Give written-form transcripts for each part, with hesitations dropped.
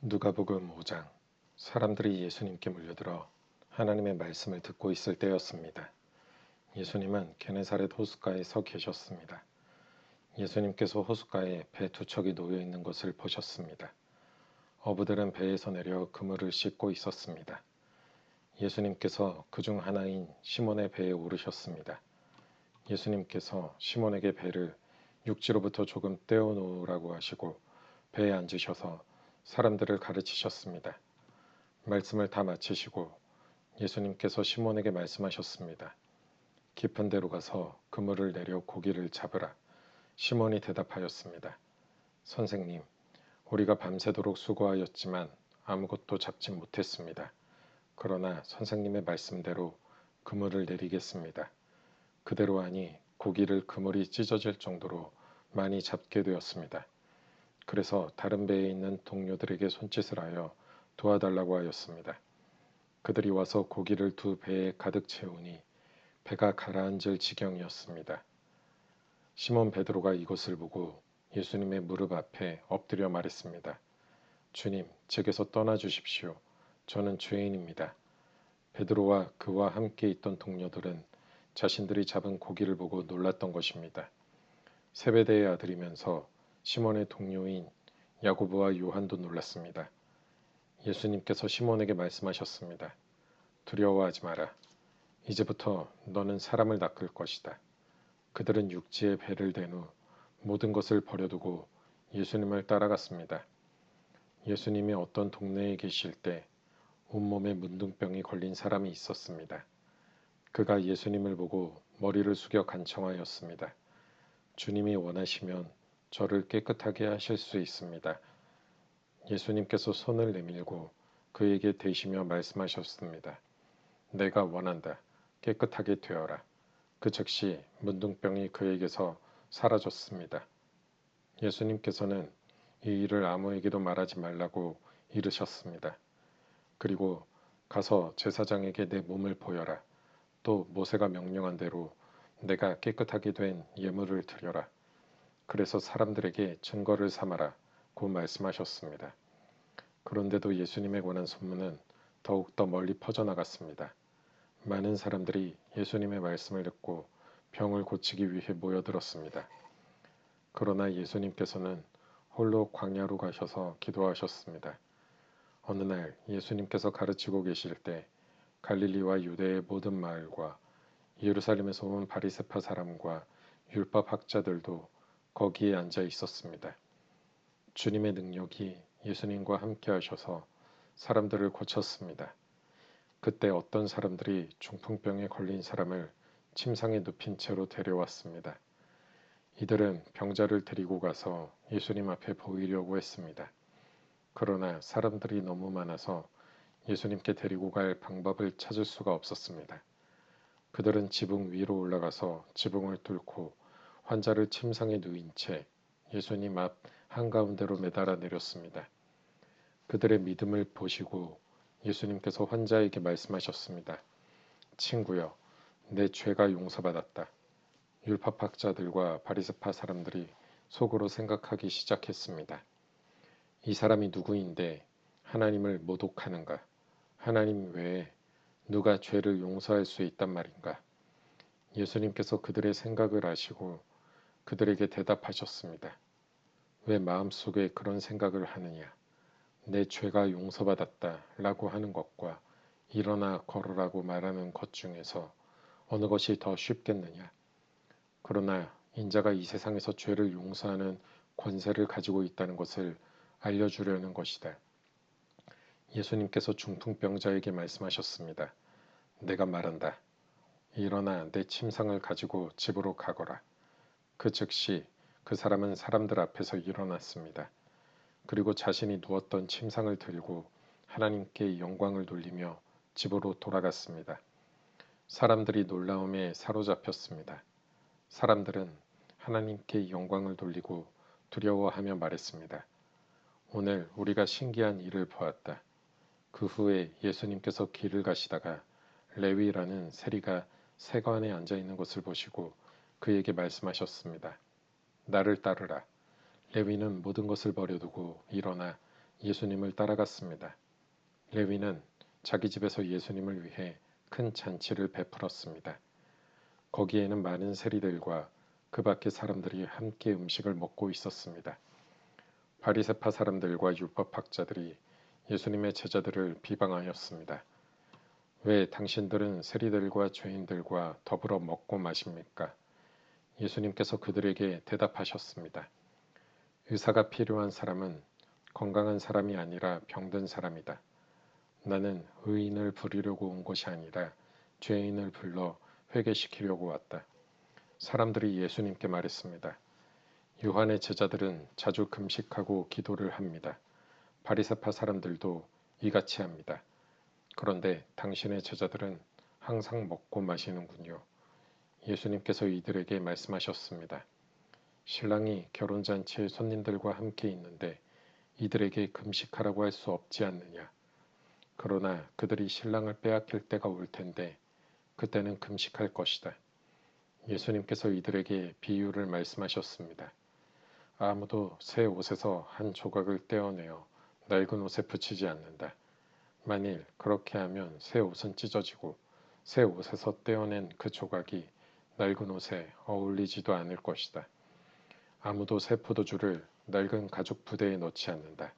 누가복음 5장. 사람들이 예수님께 몰려들어 하나님의 말씀을 듣고 있을 때였습니다. 예수님은 게네사렛 호숫가에 서 계셨습니다. 예수님께서 호숫가에 배 두 척이 놓여 있는 것을 보셨습니다. 어부들은 배에서 내려 그물을 씻고 있었습니다. 예수님께서 그중 하나인 시몬의 배에 오르셨습니다. 예수님께서 시몬에게 배를 육지로부터 조금 떼어 놓으라고 하시고 배에 앉으셔서 사람들을 가르치셨습니다. 말씀을 다 마치시고 예수님께서 시몬에게 말씀하셨습니다. 깊은 데로 가서 그물을 내려 고기를 잡으라. 시몬이 대답하였습니다. 선생님, 우리가 밤새도록 수고하였지만 아무것도 잡지 못했습니다. 그러나 선생님의 말씀대로 그물을 내리겠습니다. 그대로 하니 고기를 그물이 찢어질 정도로 많이 잡게 되었습니다. 그래서 다른 배에 있는 동료들에게 손짓을 하여 도와달라고 하였습니다. 그들이 와서 고기를 두 배에 가득 채우니 배가 가라앉을 지경이었습니다. 시몬 베드로가 이것을 보고 예수님의 무릎 앞에 엎드려 말했습니다. 주님, 제게서 떠나 주십시오. 저는 죄인입니다. 베드로와 그와 함께 있던 동료들은 자신들이 잡은 고기를 보고 놀랐던 것입니다. 세베대의 아들이면서 시몬의 동료인 야고보와 요한도 놀랐습니다. 예수님께서 시몬에게 말씀하셨습니다. 두려워하지 마라. 이제부터 너는 사람을 낚을 것이다. 그들은 육지에 배를 댄 후 모든 것을 버려두고 예수님을 따라갔습니다. 예수님이 어떤 동네에 계실 때 온몸에 문둥병이 걸린 사람이 있었습니다. 그가 예수님을 보고 머리를 숙여 간청하였습니다. 주님이 원하시면 저를 깨끗하게 하실 수 있습니다. 예수님께서 손을 내밀고 그에게 대시며 말씀하셨습니다. 내가 원한다. 깨끗하게 되어라. 그 즉시 문둥병이 그에게서 사라졌습니다. 예수님께서는 이 일을 아무에게도 말하지 말라고 이르셨습니다. 그리고 가서 제사장에게 내 몸을 보여라. 또 모세가 명령한 대로 내가 깨끗하게 된 예물을 드려라. 그래서 사람들에게 증거를 삼아라 고 말씀하셨습니다. 그런데도 예수님에 관한 소문은 더욱더 멀리 퍼져나갔습니다. 많은 사람들이 예수님의 말씀을 듣고 병을 고치기 위해 모여들었습니다. 그러나 예수님께서는 홀로 광야로 가셔서 기도하셨습니다. 어느 날 예수님께서 가르치고 계실 때 갈릴리와 유대의 모든 마을과 예루살렘에서 온 바리새파 사람과 율법 학자들도 거기에 앉아 있었습니다. 주님의 능력이 예수님과 함께 하셔서 사람들을 고쳤습니다. 그때 어떤 사람들이 중풍병에 걸린 사람을 침상에 눕힌 채로 데려왔습니다. 이들은 병자를 데리고 가서 예수님 앞에 보이려고 했습니다. 그러나 사람들이 너무 많아서 예수님께 데리고 갈 방법을 찾을 수가 없었습니다. 그들은 지붕 위로 올라가서 지붕을 뚫고 환자를 침상에 누인 채 예수님 앞 한가운데로 매달아 내렸습니다. 그들의 믿음을 보시고 예수님께서 환자에게 말씀하셨습니다. 친구여, 내 죄가 용서받았다. 율법학자들과 바리새파 사람들이 속으로 생각하기 시작했습니다. 이 사람이 누구인데 하나님을 모독하는가? 하나님 외에 누가 죄를 용서할 수 있단 말인가? 예수님께서 그들의 생각을 아시고 그들에게 대답하셨습니다. 왜 마음속에 그런 생각을 하느냐? 내 죄가 용서받았다 라고 하는 것과 일어나 걸으라고 말하는 것 중에서 어느 것이 더 쉽겠느냐? 그러나 인자가 이 세상에서 죄를 용서하는 권세를 가지고 있다는 것을 알려주려는 것이다. 예수님께서 중풍병자에게 말씀하셨습니다. 내가 말한다. 일어나 내 침상을 가지고 집으로 가거라. 그 즉시 그 사람은 사람들 앞에서 일어났습니다. 그리고 자신이 누웠던 침상을 들고 하나님께 영광을 돌리며 집으로 돌아갔습니다. 사람들이 놀라움에 사로잡혔습니다. 사람들은 하나님께 영광을 돌리고 두려워하며 말했습니다. 오늘 우리가 신기한 일을 보았다. 그 후에 예수님께서 길을 가시다가 레위라는 세리가 세관에 앉아 있는 것을 보시고 그에게 말씀하셨습니다. 나를 따르라. 레위는 모든 것을 버려두고 일어나 예수님을 따라갔습니다. 레위는 자기 집에서 예수님을 위해 큰 잔치를 베풀었습니다. 거기에는 많은 세리들과 그 밖의 사람들이 함께 음식을 먹고 있었습니다. 바리새파 사람들과 율법학자들이 예수님의 제자들을 비방하였습니다. 왜 당신들은 세리들과 죄인들과 더불어 먹고 마십니까? 예수님께서 그들에게 대답하셨습니다. 의사가 필요한 사람은 건강한 사람이 아니라 병든 사람이다. 나는 의인을 부리려고 온 것이 아니라 죄인을 불러 회개시키려고 왔다. 사람들이 예수님께 말했습니다. 요한의 제자들은 자주 금식하고 기도를 합니다. 바리새파 사람들도 이같이 합니다. 그런데 당신의 제자들은 항상 먹고 마시는군요. 예수님께서 이들에게 말씀하셨습니다. 신랑이 결혼잔치에 손님들과 함께 있는데 이들에게 금식하라고 할 수 없지 않느냐. 그러나 그들이 신랑을 빼앗길 때가 올 텐데 그때는 금식할 것이다. 예수님께서 이들에게 비유를 말씀하셨습니다. 아무도 새 옷에서 한 조각을 떼어내어 낡은 옷에 붙이지 않는다. 만일 그렇게 하면 새 옷은 찢어지고 새 옷에서 떼어낸 그 조각이 낡은 옷에 어울리지도 않을 것이다. 아무도 새 포도주를 낡은 가죽 부대에 넣지 않는다.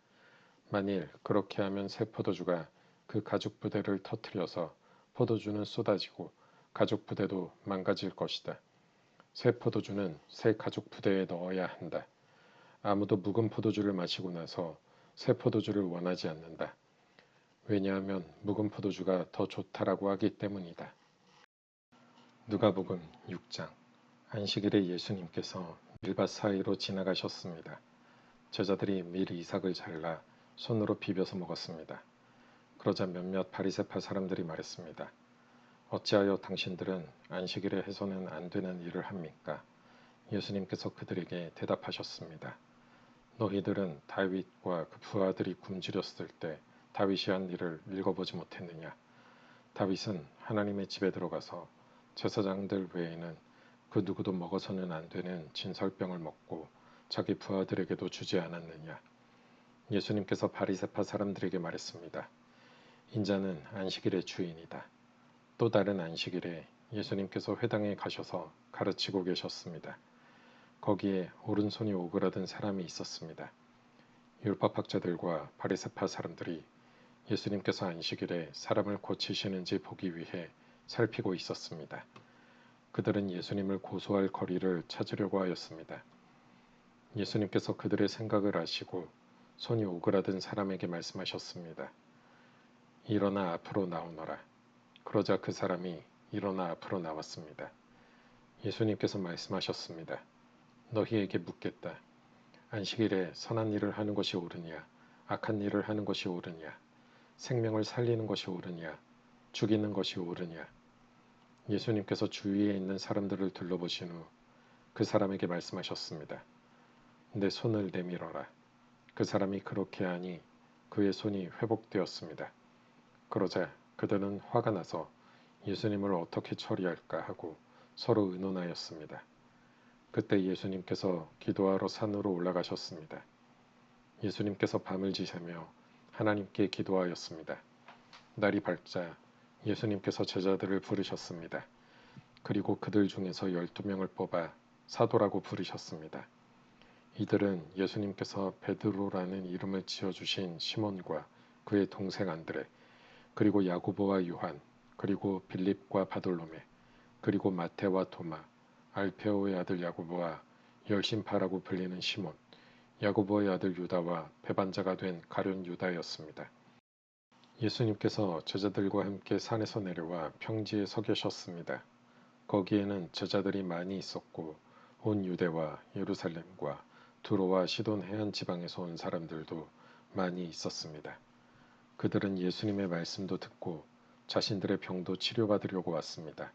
만일 그렇게 하면 새 포도주가 그 가죽 부대를 터뜨려서 포도주는 쏟아지고 가죽 부대도 망가질 것이다. 새 포도주는 새 가죽 부대에 넣어야 한다. 아무도 묵은 포도주를 마시고 나서 새 포도주를 원하지 않는다. 왜냐하면 묵은 포도주가 더 좋다라고 하기 때문이다. 누가복음 6장. 안식일에 예수님께서 밀밭 사이로 지나가셨습니다. 제자들이 밀 이삭을 잘라 손으로 비벼서 먹었습니다. 그러자 몇몇 바리새파 사람들이 말했습니다. 어찌하여 당신들은 안식일에 해서는 안 되는 일을 합니까? 예수님께서 그들에게 대답하셨습니다. 너희들은 다윗과 그 부하들이 굶주렸을 때 다윗이 한 일을 읽어보지 못했느냐? 다윗은 하나님의 집에 들어가서 제사장들 외에는 그 누구도 먹어서는 안 되는 진설병을 먹고 자기 부하들에게도 주지 않았느냐? 예수님께서 바리새파 사람들에게 말했습니다. 인자는 안식일의 주인이다. 또 다른 안식일에 예수님께서 회당에 가셔서 가르치고 계셨습니다. 거기에 오른손이 오그라든 사람이 있었습니다. 율법학자들과 바리새파 사람들이 예수님께서 안식일에 사람을 고치시는지 보기 위해 살피고 있었습니다. 그들은 예수님을 고소할 거리를 찾으려고 하였습니다. 예수님께서 그들의 생각을 아시고 손이 오그라든 사람에게 말씀하셨습니다. 일어나 앞으로 나오너라. 그러자 그 사람이 일어나 앞으로 나왔습니다. 예수님께서 말씀하셨습니다. 너희에게 묻겠다. 안식일에 선한 일을 하는 것이 옳으냐, 악한 일을 하는 것이 옳으냐, 생명을 살리는 것이 옳으냐, 죽이는 것이 옳으냐. 예수님께서 주위에 있는 사람들을 둘러보신 후 그 사람에게 말씀하셨습니다. 내 손을 내밀어라. 그 사람이 그렇게 하니 그의 손이 회복되었습니다. 그러자 그들은 화가 나서 예수님을 어떻게 처리할까 하고 서로 의논하였습니다. 그때 예수님께서 기도하러 산으로 올라가셨습니다. 예수님께서 밤을 지새며 하나님께 기도하였습니다. 날이 밝자 예수님께서 제자들을 부르셨습니다. 그리고 그들 중에서 12명을 뽑아 사도라고 부르셨습니다. 이들은 예수님께서 베드로라는 이름을 지어주신 시몬과 그의 동생 안드레, 그리고 야고보와 요한, 그리고 빌립과 바돌로메, 그리고 마테와 토마, 알페오의 아들 야고보와 열심파라고 불리는 시몬, 야고보의 아들 유다와 배반자가 된 가룟 유다였습니다. 예수님께서 제자들과 함께 산에서 내려와 평지에 서 계셨습니다. 거기에는 제자들이 많이 있었고 온 유대와 예루살렘과 두로와 시돈 해안 지방에서 온 사람들도 많이 있었습니다. 그들은 예수님의 말씀도 듣고 자신들의 병도 치료받으려고 왔습니다.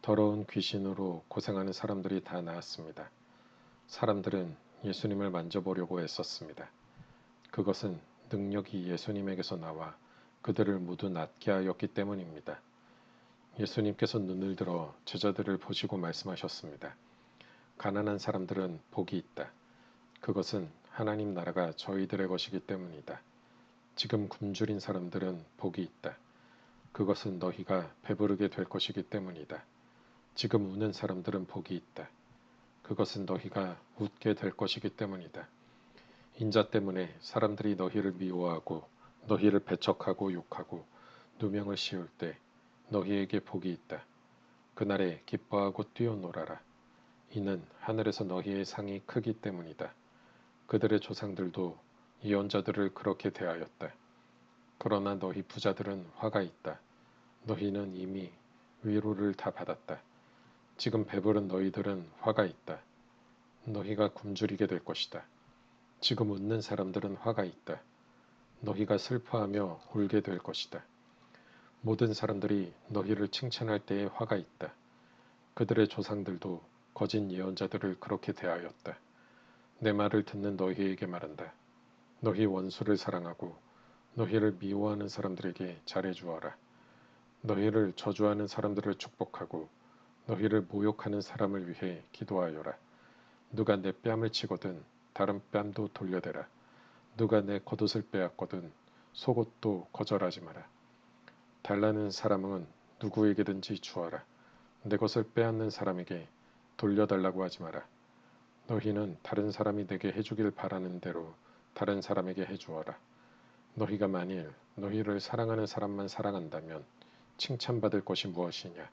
더러운 귀신으로 고생하는 사람들이 다 나았습니다. 사람들은 예수님을 만져보려고 애썼습니다. 그것은 능력이 예수님에게서 나와 그들을 모두 낫게 하였기 때문입니다. 예수님께서 눈을 들어 제자들을 보시고 말씀하셨습니다. 가난한 사람들은 복이 있다. 그것은 하나님 나라가 저희들의 것이기 때문이다. 지금 굶주린 사람들은 복이 있다. 그것은 너희가 배부르게 될 것이기 때문이다. 지금 우는 사람들은 복이 있다. 그것은 너희가 웃게 될 것이기 때문이다. 인자 때문에 사람들이 너희를 미워하고 너희를 배척하고 욕하고 누명을 씌울 때 너희에게 복이 있다. 그날에 기뻐하고 뛰어놀아라. 이는 하늘에서 너희의 상이 크기 때문이다. 그들의 조상들도 예언자들을 그렇게 대하였다. 그러나 너희 부자들은 화가 있다. 너희는 이미 위로를 다 받았다. 지금 배부른 너희들은 화가 있다. 너희가 굶주리게 될 것이다. 지금 웃는 사람들은 화가 있다. 너희가 슬퍼하며 울게 될 것이다. 모든 사람들이 너희를 칭찬할 때에 화가 있다. 그들의 조상들도 거짓 예언자들을 그렇게 대하였다. 내 말을 듣는 너희에게 말한다. 너희 원수를 사랑하고 너희를 미워하는 사람들에게 잘해주어라. 너희를 저주하는 사람들을 축복하고 너희를 모욕하는 사람을 위해 기도하여라. 누가 내 뺨을 치거든 다른 뺨도 돌려대라. 누가 내 겉옷을 빼앗거든 속옷도 거절하지 마라. 달라는 사람은 누구에게든지 주어라. 내 것을 빼앗는 사람에게 돌려달라고 하지 마라. 너희는 다른 사람이 내게 해주길 바라는 대로 다른 사람에게 해주어라. 너희가 만일 너희를 사랑하는 사람만 사랑한다면 칭찬받을 것이 무엇이냐?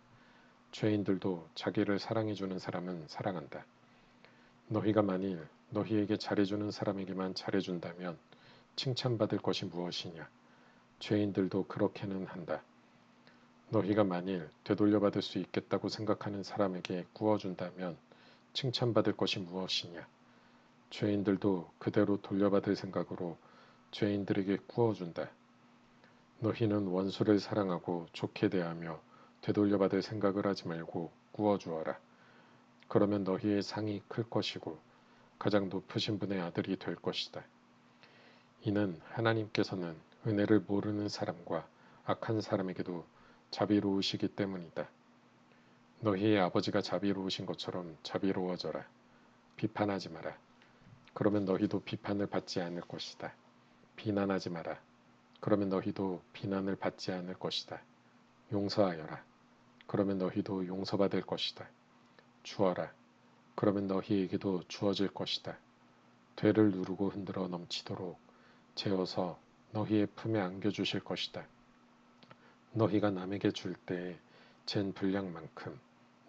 죄인들도 자기를 사랑해주는 사람은 사랑한다. 너희가 만일 너희에게 잘해주는 사람에게만 잘해준다면 칭찬받을 것이 무엇이냐? 죄인들도 그렇게는 한다. 너희가 만일 되돌려받을 수 있겠다고 생각하는 사람에게 구워준다면 칭찬받을 것이 무엇이냐? 죄인들도 그대로 돌려받을 생각으로 죄인들에게 구워준다. 너희는 원수를 사랑하고 좋게 대하며 되돌려받을 생각을 하지 말고 구워주어라. 그러면 너희의 상이 클 것이고 가장 높으신 분의 아들이 될 것이다. 이는 하나님께서는 은혜를 모르는 사람과 악한 사람에게도 자비로우시기 때문이다. 너희의 아버지가 자비로우신 것처럼 자비로워져라. 비판하지 마라. 그러면 너희도 비판을 받지 않을 것이다. 비난하지 마라. 그러면 너희도 비난을 받지 않을 것이다. 용서하여라. 그러면 너희도 용서받을 것이다. 주어라. 그러면 너희에게도 주어질 것이다. 되를 누르고 흔들어 넘치도록 재어서 너희의 품에 안겨주실 것이다. 너희가 남에게 줄 때에 잰 분량만큼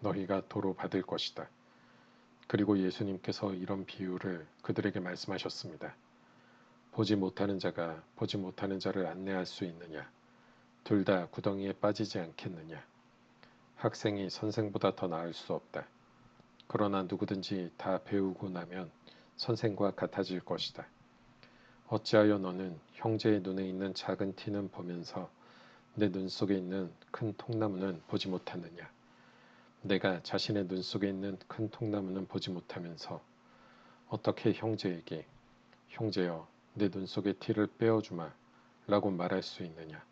너희가 도로 받을 것이다. 그리고 예수님께서 이런 비유를 그들에게 말씀하셨습니다. 보지 못하는 자가 보지 못하는 자를 안내할 수 있느냐? 둘 다 구덩이에 빠지지 않겠느냐? 학생이 선생보다 더 나을 수 없다. 그러나 누구든지 다 배우고 나면 선생과 같아질 것이다. 어찌하여 너는 형제의 눈에 있는 작은 티는 보면서 내 눈 속에 있는 큰 통나무는 보지 못하느냐? 내가 자신의 눈 속에 있는 큰 통나무는 보지 못하면서 어떻게 형제에게 형제여 내 눈 속의 티를 빼어주마 라고 말할 수 있느냐?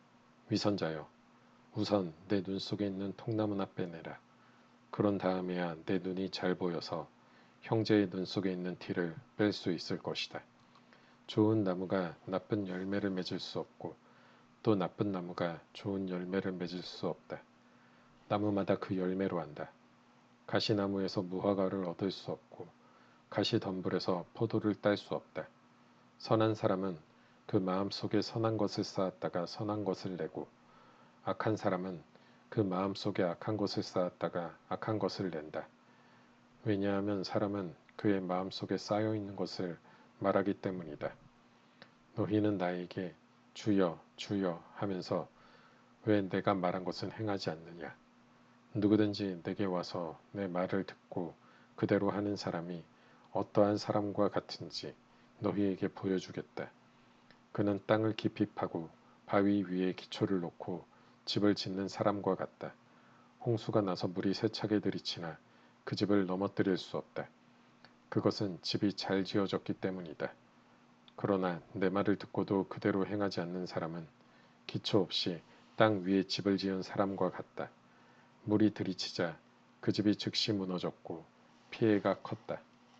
위선자여 우선 내 눈 속에 있는 통나무나 빼내라. 그런 다음에야 내 눈이 잘 보여서 형제의 눈 속에 있는 티를 뺄 수 있을 것이다. 좋은 나무가 나쁜 열매를 맺을 수 없고 또 나쁜 나무가 좋은 열매를 맺을 수 없다. 나무마다 그 열매로 한다. 가시나무에서 무화과를 얻을 수 없고 가시덤불에서 포도를 딸 수 없다. 선한 사람은 그 마음속에 선한 것을 쌓았다가 선한 것을 내고 악한 사람은 그 마음속에 악한 것을 쌓았다가 악한 것을 낸다. 왜냐하면 사람은 그의 마음속에 쌓여있는 것을 말하기 때문이다. 너희는 나에게 주여 주여 하면서 왜 내가 말한 것은 행하지 않느냐? 누구든지 내게 와서 내 말을 듣고 그대로 하는 사람이 어떠한 사람과 같은지 너희에게 보여주겠다. 그는 땅을 깊이 파고 바위 위에 기초를 놓고 집을 짓는 사람과 같다. 홍수가 나서 물이 세차게 들이치나 그 집을 넘어뜨릴 수 없다. 그것은 집이 잘 지어졌기 때문이다. 그러나 내 말을 듣고도 그대로 행하지 않는 사람은 기초 없이 땅 위에 집을 지은 사람과 같다. 물이 들이치자 그 집이 즉시 무너졌고 피해가 컸다.